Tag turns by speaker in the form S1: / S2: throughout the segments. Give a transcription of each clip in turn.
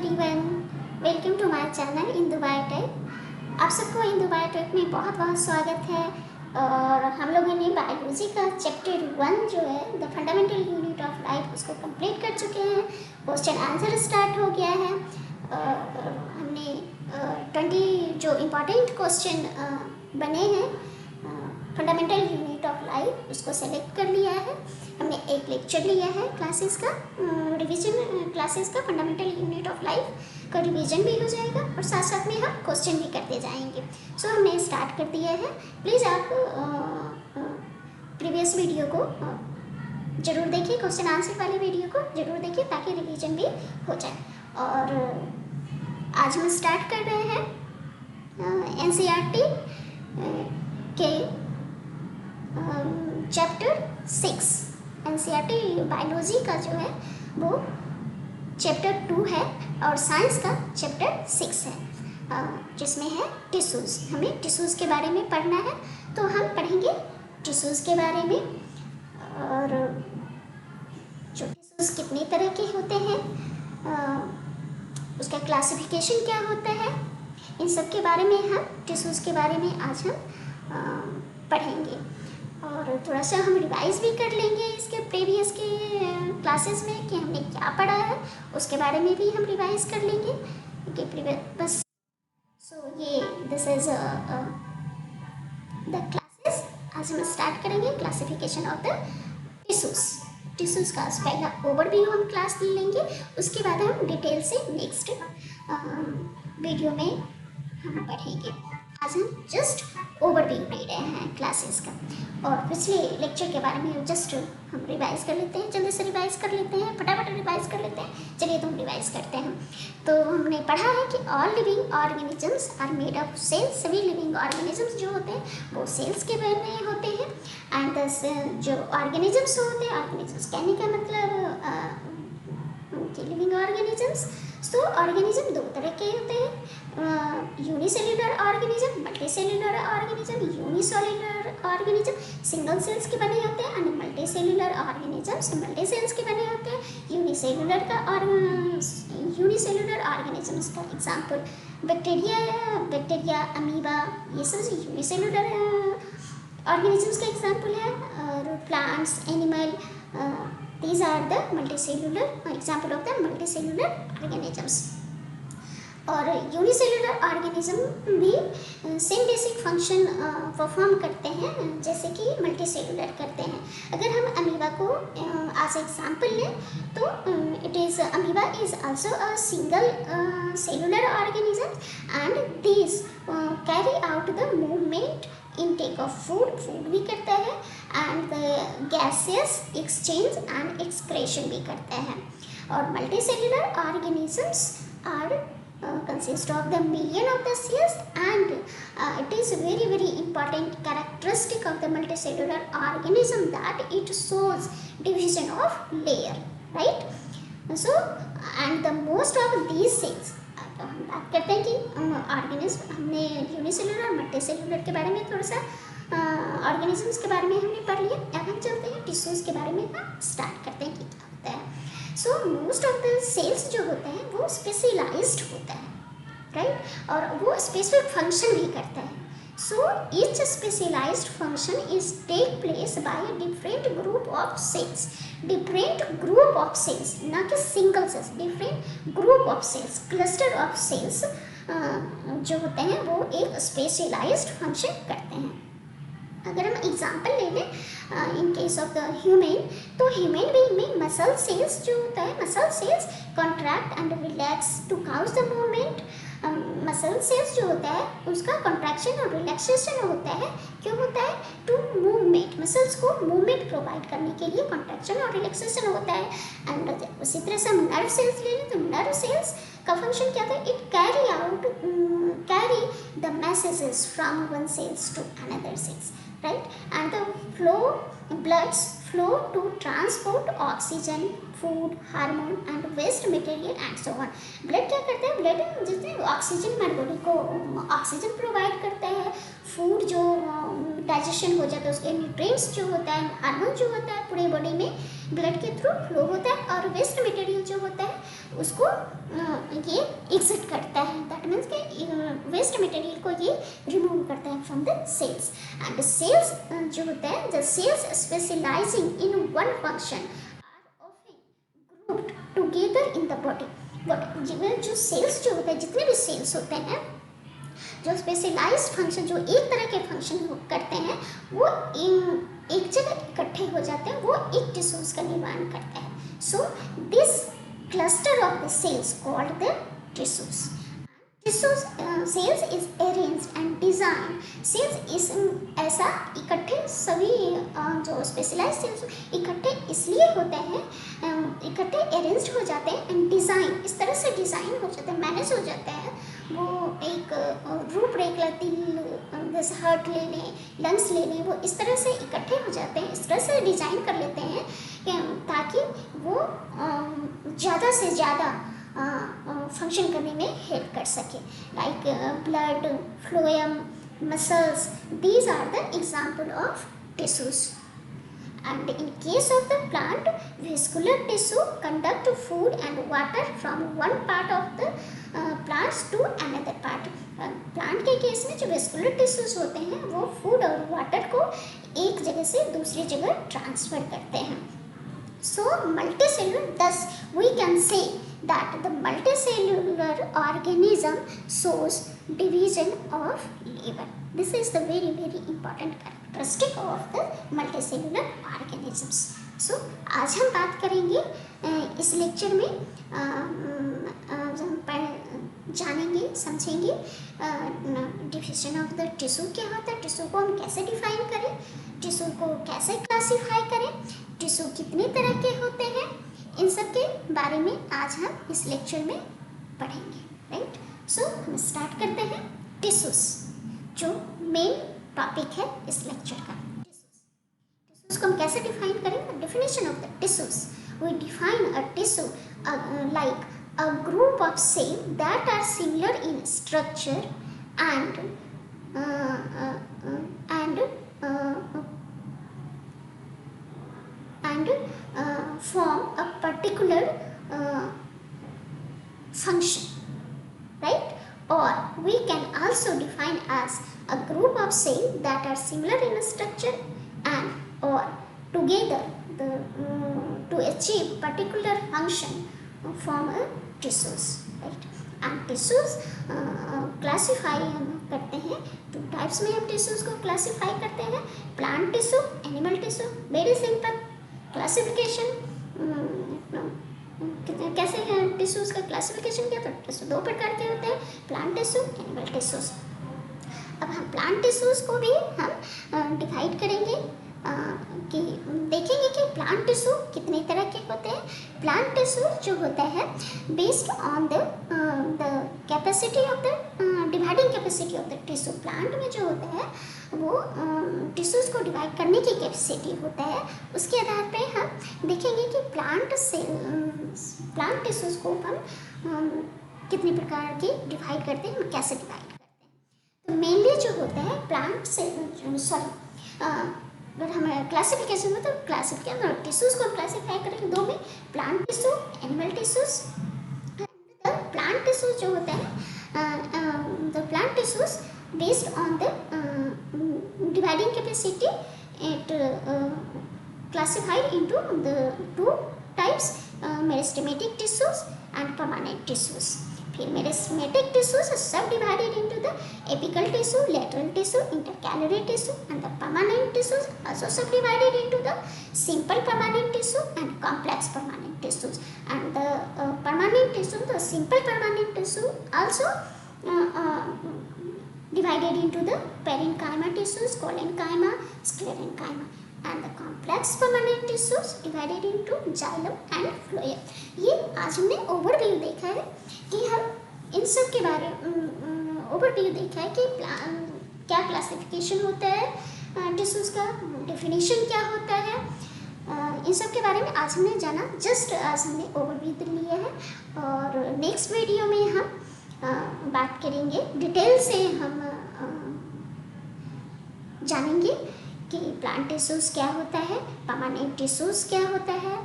S1: Everyone, welcome to my channel Indu biotech. आप सबको Indu biotech में बहुत बहुत स्वागत है। और हम लोगों ने बायोलॉजी का चैप्टर 1 जो है the fundamental unit of life उसको कंप्लीट कर चुके हैं। क्वेश्चन आंसर स्टार्ट हो गया है। हमने 20 जो इम्पोर्टेंट क्वेश्चन बने हैं फंडामेंटल यूनिट ऑफ लाइफ उसको सेलेक्ट कर लिया है। हमने एक लेक्चर लिया है क्लासेस का, रिवीजन क्लासेस का, फंडामेंटल यूनिट ऑफ लाइफ का रिवीजन भी हो जाएगा और साथ साथ में हम क्वेश्चन भी करते जाएंगे। सो हमने स्टार्ट कर दिया है। प्लीज़ आप प्रीवियस वीडियो को ज़रूर देखिए, क्वेश्चन आंसर वाले वीडियो को ज़रूर देखिए ताकि रिवीजन भी हो जाए। और आज हम स्टार्ट कर रहे हैं एनसीईआरटी के चैप्टर 6। एनसीईआरटी बायोलॉजी का जो है वो चैप्टर 2 है और साइंस का चैप्टर 6 है, जिसमें है टिश्यूज़। हमें टिश्यूज़ के बारे में पढ़ना है, तो हम पढ़ेंगे टिश्यूज़ के बारे में। और जो टिश्यूज़ कितनी तरह के होते हैं, उसका क्लासिफिकेशन क्या होता है, इन सब के बारे में हम टिश्यूज़ के बारे में आज हम पढ़ेंगे। और थोड़ा सा हम रिवाइज भी कर लेंगे इसके प्रीवियस के क्लासेस में कि हमने क्या पढ़ा है, उसके बारे में भी हम रिवाइज कर लेंगे कि बस। सो ये दिस इज द क्लासेस। आज हम स्टार्ट करेंगे क्लासिफिकेशन ऑफ द टिश्यूज़ का पहला ओवरव्यू हम क्लास ले लेंगे, उसके बाद हम डिटेल से नेक्स्ट वीडियो में हम पढ़ेंगे। आज हम जस्ट ओवरव्यू ले रहे हैं क्लासेस का, और पिछले लेक्चर के बारे में जस्ट हम रिवाइज कर लेते हैं, जल्दी से रिवाइज कर लेते हैं, फटाफट रिवाइज कर लेते हैं। चलिए तो हम रिवाइज करते हैं। तो हमने पढ़ा है कि all living organisms are made of cells. सभी लिविंग ऑर्गेनिजम्स जो होते हैं वो सेल्स के बने होते हैं। एंड जो ऑर्गेनिजम्स होते हैं, ऑर्गेनिजम्स कहने का मतलब लिविंग ऑर्गेनिजम्स। तो ऑर्गेनिज्म दो तरह के होते हैं, unicellular organism, multi cellular organism. Unicellular organism single cells के बने होते हैं and multi cellular organisms multi cells के बने होते हैं। यूनिसेल्युलर ऑर्गेनिजम्स का एग्जाम्पल बैक्टीरिया, अमीबा, ये सब यूनिसेल्युलर ऑर्गेनिजम्स का एग्जाम्पल है। और plants, animal, these are the multicellular example of the multicellular organisms। और यूनिसेल्युलर ऑर्गेनिज्म भी सेम बेसिक फंक्शन परफॉर्म करते हैं जैसे कि मल्टीसेल्युलर करते हैं। अगर हम अमीबा को एज एग्जाम्पल लें तो amoeba is also a single cellular organism and this carry out the movement, intake of food भी करता है, and gases exchange and excretion भी करते हैं। और multicellular organisms are consist of the million of the cells, and it is very important characteristic of the multicellular organism that it shows division of layer, right? So and the most of these cells, हम बात करते हैं कि organism, हमने unicellular और multicellular के बारे में थोड़ा सा ऑर्गेनिजम्स के बारे में हमने पढ़ लिया। अब हम चलते हैं टिश्यूज़ के बारे में स्टार्ट करते हैं कि क्या होता है। So most of the cells जो होते हैं वो स्पेशलाइज्ड होता है, राइट? और वो स्पेसिफिक फंक्शन भी करता है। So each specialised function is take place by different group of cells. Different group of cells, ना कि single cells, different group of cells, cluster of cells जो होते हैं वो एक स्पेशलाइज्ड फंक्शन करते हैं। अगर हम एग्जाम्पल ले लें in case of the human, तो ह्यूमन बीइंग में मसल सेल्स जो होता है, muscle cells contract and relax to cause the movement. Muscle cells जो होता है उसका कॉन्ट्रैक्शन और रिलैक्सेशन होता है, क्यों होता है? टू मूवमेंट, मसल्स को मूवमेंट प्रोवाइड करने के लिए कॉन्ट्रैक्शन और रिलैक्सेशन होता है। एंड उसी तरह से हम नर्व सेल्स ले लें तो नर्व सेल्स का फंक्शन क्या था? It carry the messages from one cells to another cells, right? And the bloods flow to transport oxygen, food, hormone and waste material and so on। Blood क्या करता है? Blood जिसमें oxygen हमारे body को oxygen provide करता है, food जो digestion हो जाता है, उसके न्यूट्रिएंट्स जो होता है, हार्मोन जो होता है पूरे बॉडी में ब्लड के थ्रू फ्लो होता है, और वेस्ट मटेरियल जो होता है उसको ये एग्जिट करता है। दैट मीन्स कि वेस्ट मटेरियल को ये रिमूव करता है from the cells. And cells जो होता है, the cells specialising in one function are often grouped together in the body. जो सेल्स जो होते हैं, जितने भी सेल्स होते हैं जो स्पेशलाइज्ड फंक्शन, जो एक तरह के फंक्शन करते हैं, वो एक जगह इकट्ठे हो जाते हैं, वो एक टिश्यूज का निर्माण करते हैं। So this cluster of the cells called the tissues. Tissues cells is arranged and designed. Cells इस ऐसा इकट्ठे सभी जो स्पेशलाइज्ड सेल्स इकट्ठे इसलिए होते हैं, इकट्ठे अरेंज्ड हो जाते हैं एंड डिज़ाइन इस तरह से डिज़ाइन हो जाते हैं, मैनेज हो जाते हैं। वो एक रूपरेखा, दिल जैसे हार्ट ले लें, लंग्स ले लें, वो इस तरह से इकट्ठे हो जाते हैं, इस तरह से डिज़ाइन कर लेते हैं ताकि वो ज़्यादा से ज़्यादा फंक्शन करने में हेल्प कर सके। Like blood, phloem, muscles, these are the example of tissues. And in case of the plant, vascular tissue conduct food and water from one part of the plants to another part. Plant के case में जो vascular tissues होते हैं वो food और water को एक जगह से दूसरी जगह ट्रांसफर करते हैं। So multicellular, thus we can say that the multicellular organism shows division of liver. This is the very important characteristic of the multicellular organisms. So आज हम बात करेंगे इस लेक्चर में जानेंगे, समझेंगे डिविजन ऑफ द टिश्यू क्या होता है, टिश्यू को हम कैसे डिफाइन करें, टिश्यू को कैसे क्लासीफाई करें, टिश्यू कितने तरह के होते हैं, इन सब के बारे में आज हम इस लेक्चर में पढ़ेंगे। राइट, सो हम स्टार्ट करते हैं टिश्यूज, जो मेन टॉपिक है इस लेक्चर का। टिश्यूज को हम कैसे डिफाइन करेंगे? Definition of the tissues, we define a tissue like a group of cells that are similar in structure and form a particular function, right? Or we can also define as a group of cells that are similar in structure and or together to achieve particular function form a tissues, right? And tissues classify हम करते हैं, two types में हम tissues को classify करते हैं, plant tissue, animal tissue. Very simple classification. कैसे है टिश्यूज का क्लासिफिकेशन किया? तो टिश्यू दो प्रकार के होते हैं, प्लांट टिश्यू, एनिमल टिश्यूज। अब हम प्लांट टिश्यूज को भी हम डिवाइड करेंगे कि देखेंगे कि प्लांट टिश्यू कितने तरह के होते हैं। प्लांट टिश्यू जो होता है based on the capacity of the dividing capacity of the tissue. Plant में जो होता है वो टिश्यूज को डिवाइड करने की कैपेसिटी होता है, उसके आधार पे हम देखेंगे कि प्लांट टिश्यूज को हम कितने प्रकार के डिवाइड करते हैं, कैसे डिवाइड करते हैं। तो मेनली जो होता है प्लांट से अगर हमें क्लासिफिकेशन में, तो क्लासिफिकेशन टिश्यूज को क्लासीफाई करेंगे दो में, plant tissue, animal tissues. Plant tissues जो होते हैं, the plant tissues based on the dividing capacity it classified into the two types, meristematic tissues and permanent tissues. फिर मेरिस्टेमेटिक टिश्यूज सब divided into the apical tissue, lateral tissue, intercalary tissue, and the permanent tissues also subdivided into the simple permanent tissue and complex permanent tissues. And the permanent tissue, the simple permanent tissue also divided into the parenchyma tissues, collenchyma, sclerenchyma, and the complex permanent tissues divided into xylem and phloem. ये आज हमने overview देखा है कि हम इन सब के बारे ओवरव्यू देखा है कि क्या क्लासिफिकेशन होता है टिश्यूज का, डेफिनेशन क्या होता है, इन सब के बारे में आज हमने जाना। जस्ट आज हमने ओवरव्यू लिया है, और नेक्स्ट वीडियो में हम बात करेंगे डिटेल से, हम जानेंगे कि प्लांट टिश्यूज़ क्या होता है, परमानेंट टिश्यूज़ क्या होता है,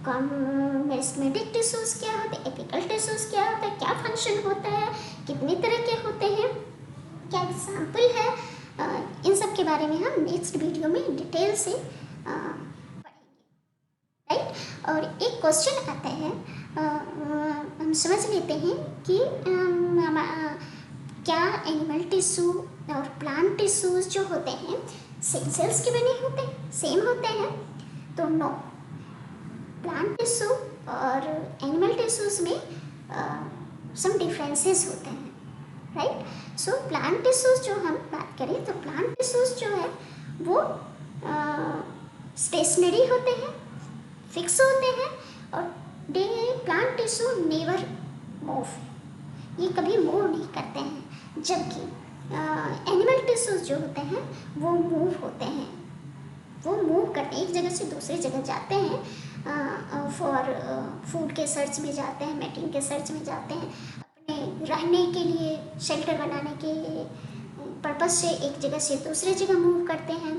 S1: मेरिस्टेमेटिक टिश्यूज़ क्या होते हैं, एपिकल टिश्यूज़ क्या होता है, क्या फंक्शन होता है, कितने तरह के होते हैं, क्या एग्जाम्पल है, इन सब के बारे में हम नेक्स्ट वीडियो में डिटेल से पढ़ेंगे, राइट। और एक क्वेश्चन आता है, हम समझ लेते हैं कि क्या एनिमल टिश्यू और प्लांट टिश्यूज जो होते हैं सेम सेल्स के बने होते हैं, सेम होते हैं? तो नो, प्लांट टिश्यू और एनिमल टिश्यूज में सम डिफरेंसेस होते हैं, राइट। सो प्लांट टिश्यूज जो हम बात करें तो प्लांट टिश्यूज जो है वो स्टेशनरी होते हैं, फिक्स होते हैं, और दे प्लांट टिश्यू नेवर मूव, ये कभी मूव नहीं करते हैं, जबकि एनिमल टिश्यूज जो होते हैं वो मूव होते हैं, वो मूव करते हैं, एक जगह से दूसरी जगह जाते हैं, फॉर फूड के सर्च में जाते हैं, मेटिंग के सर्च में जाते हैं, अपने रहने के लिए शेल्टर बनाने के पर्पज से एक जगह से दूसरी जगह मूव करते हैं।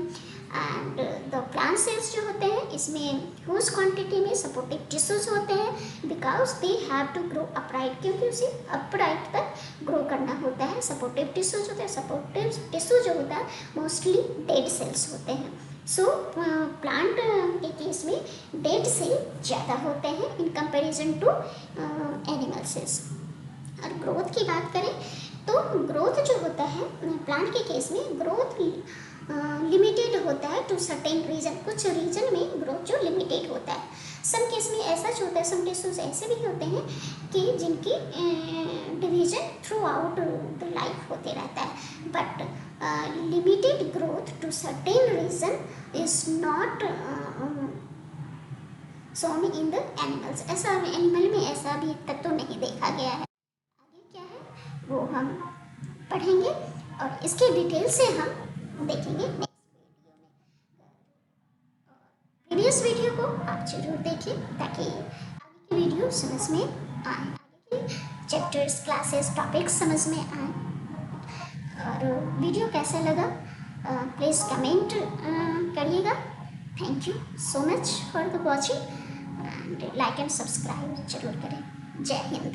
S1: एंड द प्लांट सेल्स जो होते हैं इसमें ह्यूज क्वांटिटी में सपोर्टिव टिश्यूज होते हैं, because they have to grow upright, क्योंकि उसे अपराइट पर ग्रो करना होता है। सपोर्टिव टिश्यूज होते हैं, सपोर्टिव टिश्यू जो होता है मोस्टली डेड सेल्स होते हैं। सो प्लांट के केस में डेड सेल ज़्यादा होते हैं in comparison to animal cells. और ग्रोथ की बात करें तो ग्रोथ जो होता है प्लांट के केस में ग्रोथ लिमिटेड होता है टू सर्टेन रीजन, कुछ रीजन में ग्रोथ जो लिमिटेड होता है। सम केस में ऐसा जो होता है, सम टिश्यूज ऐसे भी होते हैं कि जिनकी division throughout the life होते रहता है, but limited growth to certain region is not shown in the animals. ऐसा एनिमल में ऐसा अभी तक तो नहीं देखा गया है। आगे क्या है वो हम पढ़ेंगे और इसके डिटेल से हम देखेंगे नेक्स्ट वीडियो में। प्रीवियस वीडियो को आप जरूर देखें ताकि आगे की वीडियो समझ में आए, आगे की चैप्टर्स, क्लासेस, टॉपिक्स समझ में आए। और वीडियो कैसा लगा प्लीज़ कमेंट करिएगा। Thank you so much for the watching and like and subscribe जरूर करें। जय हिंद।